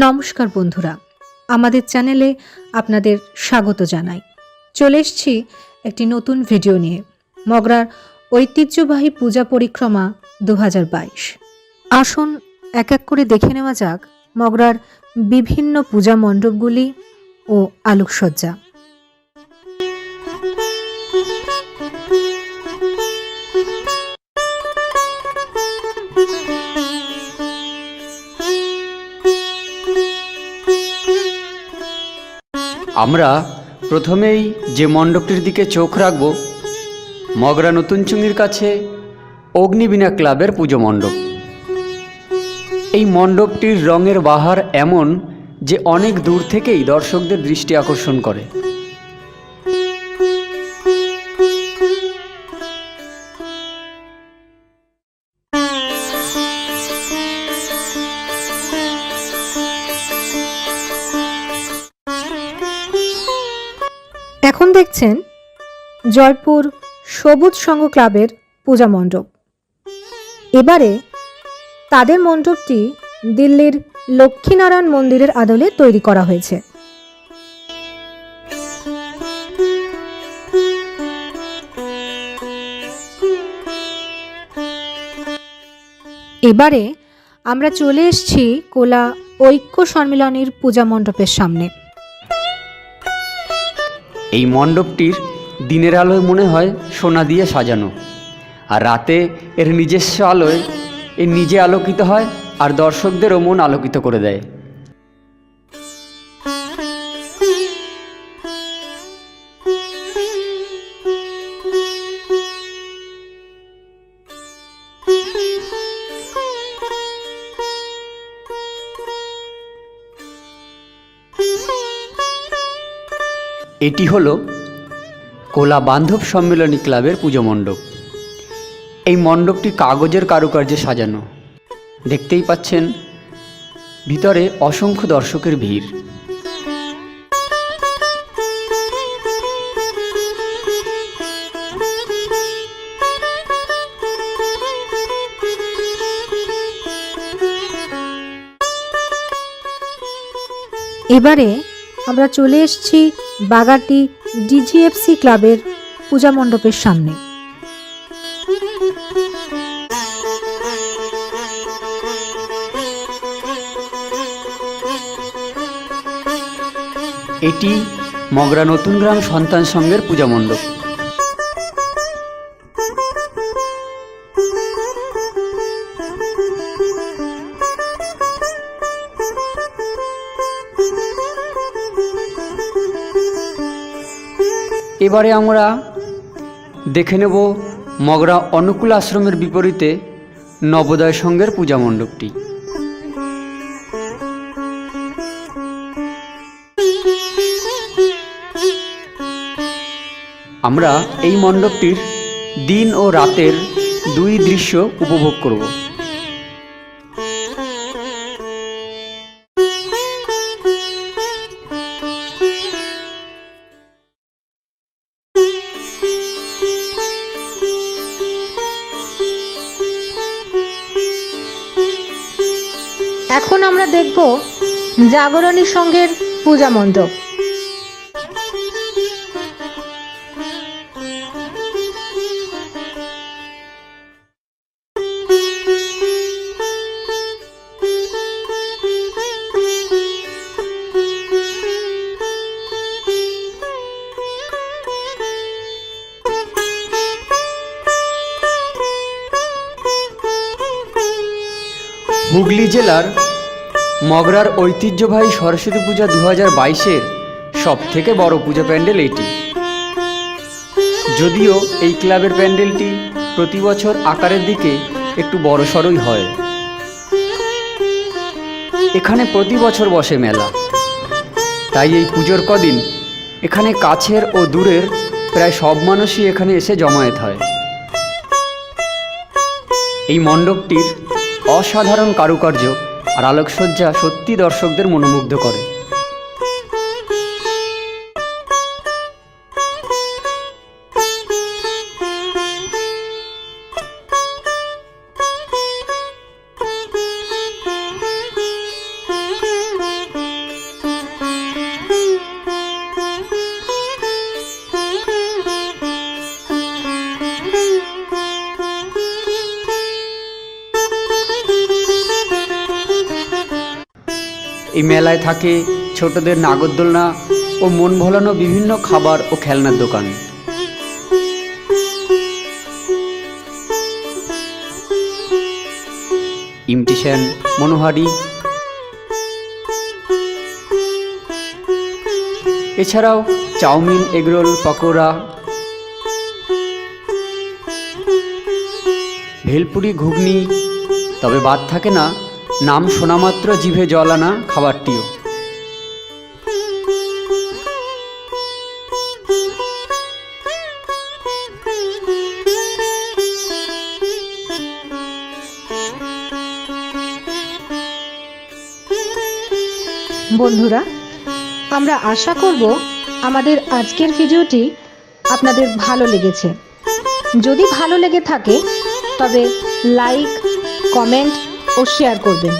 নমস্কার বন্ধুরা, আমাদের চ্যানেলে আপনাদের স্বাগত জানাই। চলে এসেছি একটি নতুন ভিডিও নিয়ে। মগরার ঐতিহ্যবাহী পূজা পরিক্রমা 2022। আসুন এক এক করে দেখে নেওয়া যাক মগরার বিভিন্ন পূজা মণ্ডপগুলি ও আলোকসজ্জা। আমরা প্রথমেই যে মণ্ডপটির দিকে চোখ রাখব, মগরা নতুনচুঙ্গির কাছে অগ্নিবীণা ক্লাবের পুজো মণ্ডপ। এই মণ্ডপটির রঙের বাহার এমন যে অনেক দূর থেকেই দর্শকদের দৃষ্টি আকর্ষণ করে। এখন দেখছেন জয়পুর সবুজ সংঘ ক্লাবের পূজা মণ্ডপ। এবারে তাদের মণ্ডপটি দিল্লির লক্ষ্মীনারায়ণ মন্দিরের আদলে তৈরি করা হয়েছে। এবারে আমরা চলে এসেছি কোলা ঐক্য সম্মিলনীর পূজা মণ্ডপের সামনে। এই মণ্ডপটির দিনের আলোয় মনে হয় সোনা দিয়ে সাজানো, আর রাতে এর নিজস্ব আলোয় এর নিজে আলোকিত হয় আর দর্শকদেরও মন আলোকিত করে দেয়। এটি হলো কোলা বান্ধব সম্মেলনী ক্লাবের পুজো মণ্ডপ। এই মণ্ডপটি কাগজের কারুকার্যে সাজানো। দেখতেই পাচ্ছেন ভিতরে অসংখ্য দর্শকের ভিড়। এবারে আমরা চলে এসেছি বাগাটি ডিজিএফসি ক্লাবের পূজা মণ্ডপের সামনে। এটি মগরা নতুন গ্রাম সন্তান সংঘের পূজা মণ্ডপ। এবারে আমরা দেখে নেব মগরা অনুকূল আশ্রমের বিপরীতে নবোদয় সংঘের পূজা মণ্ডপটি। আমরা এই মণ্ডপটির দিন ও রাতের দুই দৃশ্য উপভোগ করব। এখন আমরা দেখব জাগরণী সংঘের পূজা মণ্ডপ। হুগলি জেলার মগরার ঐতিহ্যবাহী সরস্বতী পূজা 2022-এর সবথেকে বড় পূজা প্যান্ডেল এটি। যদিও এই ক্লাবের প্যান্ডেলটি প্রতি বছর আকারের দিকে একটু বড়সড়ই হয়। এখানে প্রতি বছর বসে মেলা, তাই এই পুজোর কদিন এখানে কাছের ও দূরের প্রায় সব মানুষই এখানে এসে জমায়েত হয়। এই মণ্ডপটির অসাধারণ কারুকার্য আর আলোকসজ্জা সত্যি দর্শকদের মনোমুগ্ধ করে। এই মেলায় থাকে ছোটদের নাগরদোলনা ও মন ভোলানো বিভিন্ন খাবার ও খেলনার দোকান। ইমটিশন, মনোহারি, এছাড়াও চাউমিন, এগরোল, পকোড়া, ভেলপুরি, ঘুগনি, তবে বাদ থাকে না নাম শোনামাত্র জিভে জল আনা খাবারটিও। বন্ধুরা, আমরা আশা করব আমাদের আজকের ভিডিওটি আপনাদের ভালো লেগেছে। যদি ভালো লেগে থাকে তবে লাইক, কমেন্ট ও শেয়ার করবেন।